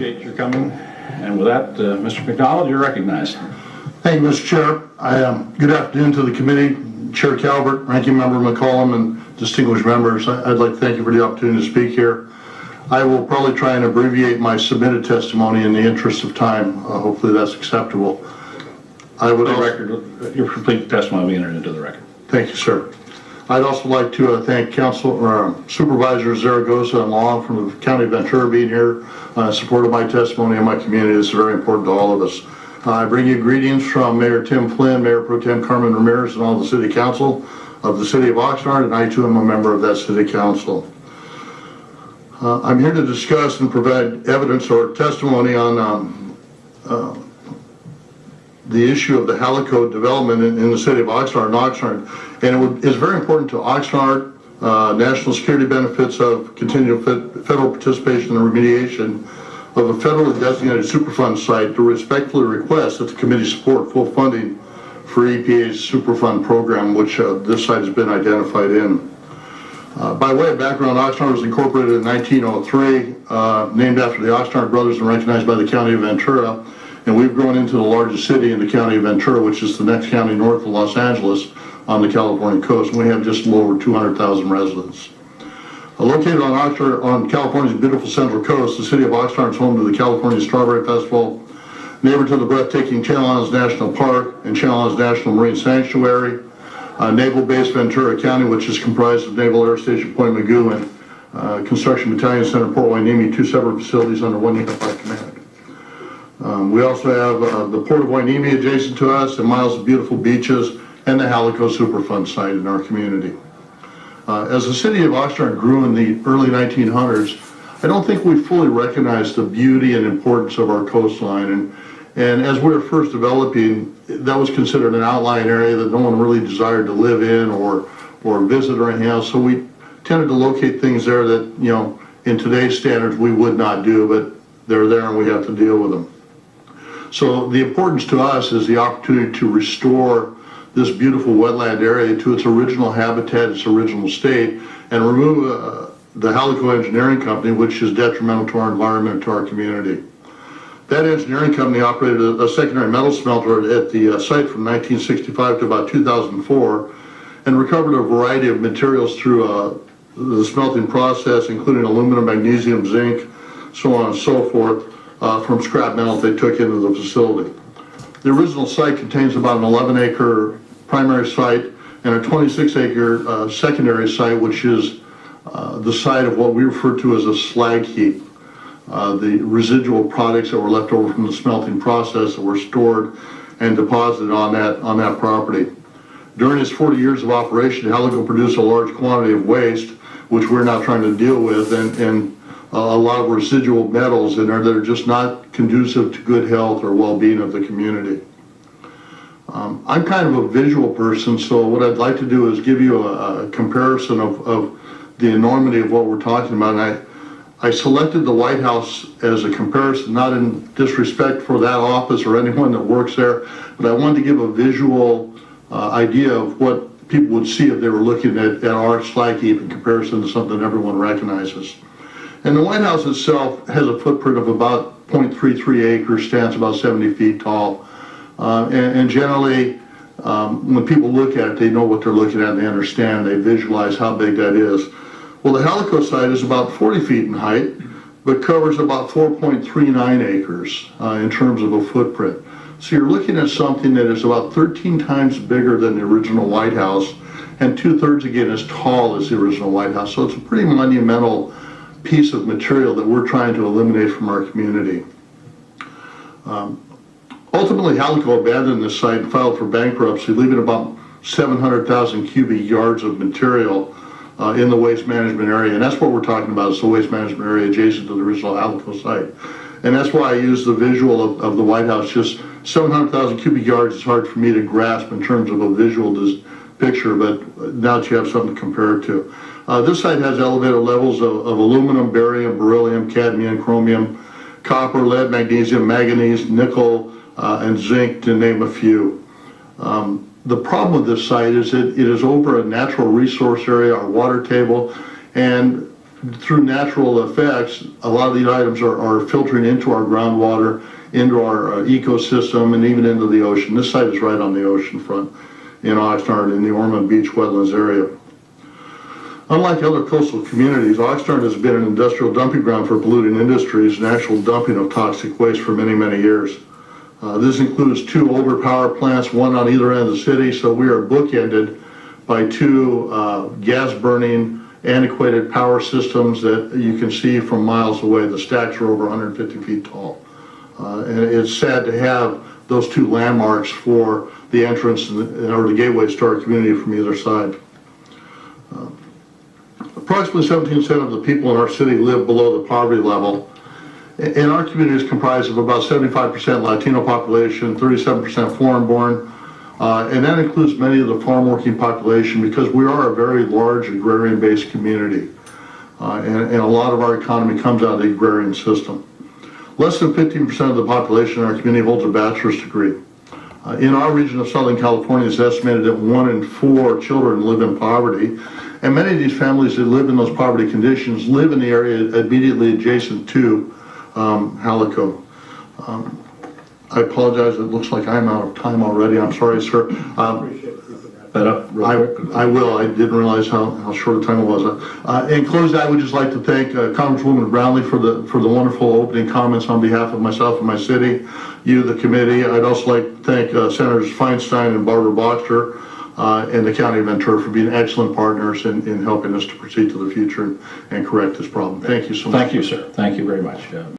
appreciate your coming. And with that, Mr. MacDonald, you're recognized. Thank you, Mr. Chair. Good afternoon to the committee, Chair Calvert, Ranking Member McCollum, and distinguished members. I'd like to thank you for the opportunity to speak here. I will probably try and abbreviate my submitted testimony in the interest of time. Hopefully that's acceptable. I would Your complete testimony will be entered into the record. Thank you, sir. I'd also like to thank Supervisor Zaragoza and Long from the County of Ventura being here in support of my testimony and my community. This is very important to all of us. I bring you greetings from Mayor Tim Flynn, Mayor Pro Tem Carmen Ramirez, and all the City Council of the City of Oxnard, and I too am a member of that City Council. I'm here to discuss and provide evidence or testimony on the issue of the Halico development in the City of Oxnard. And it is very important to Oxnard, national security benefits of continual federal participation in the remediation of a federally designated Superfund site, to respectfully request that the committee support full funding for EPA's Superfund program, which this site has been identified in. By way of background, Oxnard was incorporated in 1903, named after the Oxnard brothers and recognized by the County of Ventura. And we've grown into the largest city in the County of Ventura, which is the next county north of Los Angeles on the California coast. And we have just a little over 200,000 residents. Located on California's beautiful central coast, the city of Oxnard is home to the California Strawberry Festival, neighbor to the breathtaking Channel Islands National Park and Channel Islands National Marine Sanctuary, Naval Base Ventura County, which is comprised of Naval Air Station Point Mugu and Construction Battalion Center Port Hueneme, two separate facilities under one unified command. We also have the Port of Hueneme adjacent to us, and miles of beautiful beaches, and the Halico Superfund site in our community. As the city of Oxnard grew in the early 1900s, I don't think we fully recognized the beauty and importance of our coastline. And as we were first developing, that was considered an outlying area that no one really desired to live in or visit or anything else. So we tended to locate things there that, you know, in today's standards we would not do, but they're there and we have to deal with them. So the importance to us is the opportunity to restore this beautiful wetland area to its original habitat, its original state, and remove the Halico Engineering Company, which is detrimental to our environment and to our community. That engineering company operated a secondary metal smelter at the site from 1965 to about 2004, and recovered a variety of materials through the smelting process, including aluminum, magnesium, zinc, so on and so forth, from scrap metal they took into the facility. The original site contains about an 11-acre primary site and a 26-acre secondary site, which is the site of what we refer to as a slag heap. The residual products that were left over from the smelting process that were stored and deposited on that property. During its 40 years of operation, Halico produced a large quantity of waste, which we're now trying to deal with, and a lot of residual metals in there that are just not conducive to good health or well-being of the community. I'm kind of a visual person, so what I'd like to do is give you a comparison of the enormity of what we're talking about. And I selected the White House as a comparison, not in disrespect for that office or anyone that works there, but I wanted to give a visual idea of what people would see if they were looking at our slag heap in comparison to something everyone recognizes. And the White House itself has a footprint of about 0.33 acres, stands about 70 feet tall. And generally, when people look at it, they know what they're looking at, and they understand, they visualize how big that is. Well, the Halico site is about 40 feet in height, but covers about 4.39 acres in terms of a footprint. So you're looking at something that is about 13 times bigger than the original White House, and 2/3 again as tall as the original White House. So it's a pretty monumental piece of material that we're trying to eliminate from our community. Ultimately, Halico abandoned this site and filed for bankruptcy, leaving about 700,000 cubic yards of material in the waste management area. And that's what we're talking about, is the waste management area adjacent to the original Halico site. And that's why I use the visual of the White House. Just 700,000 cubic yards is hard for me to grasp in terms of a visual picture, but now that you have something to compare it to. This site has elevated levels of aluminum, barium, beryllium, cadmium, chromium, copper, lead, magnesium, manganese, nickel, and zinc, to name a few. The problem with this site is it is over a natural resource area, our water table, and through natural effects, a lot of these items are filtering into our groundwater, into our ecosystem, and even into the ocean. This site is right on the ocean front in Oxnard, in the Ormond Beach wetlands area. Unlike other coastal communities, Oxnard has been an industrial dumping ground for polluting industries and actual dumping of toxic waste for many, many years. This includes 2 older power plants, one on either end of the city, so we are bookended by 2 gas-burning, antiquated power systems that you can see from miles away. The stacks are over 150 feet tall. And it's sad to have those 2 landmarks for the entrance or the gateways to our community from either side. Approximately 17% of the people in our city live below the poverty level. And our community is comprised of about 75% Latino population, 37% foreign-born, and that includes many of the farm working population because we are a very large agrarian-based community. And a lot of our economy comes out of the agrarian system. Less than 15% of the population in our community holds a bachelor's degree. In our region of Southern California, it's estimated that 1 in 4 children live in poverty. And many of these families that live in those poverty conditions live in the area immediately adjacent to Halico. I apologize, it looks like I'm out of time already. I'm sorry, sir. I will. I didn't realize how short a time it was. In closing, I would just like to thank Congresswoman Brownlee for the wonderful opening comments on behalf of myself and my city, you, the committee. I'd also like to thank Senators Feinstein and Barbara Boxer and the County of Ventura for being excellent partners in helping us to proceed to the future and correct this problem. Thank you so much. Thank you, sir. Thank you very much.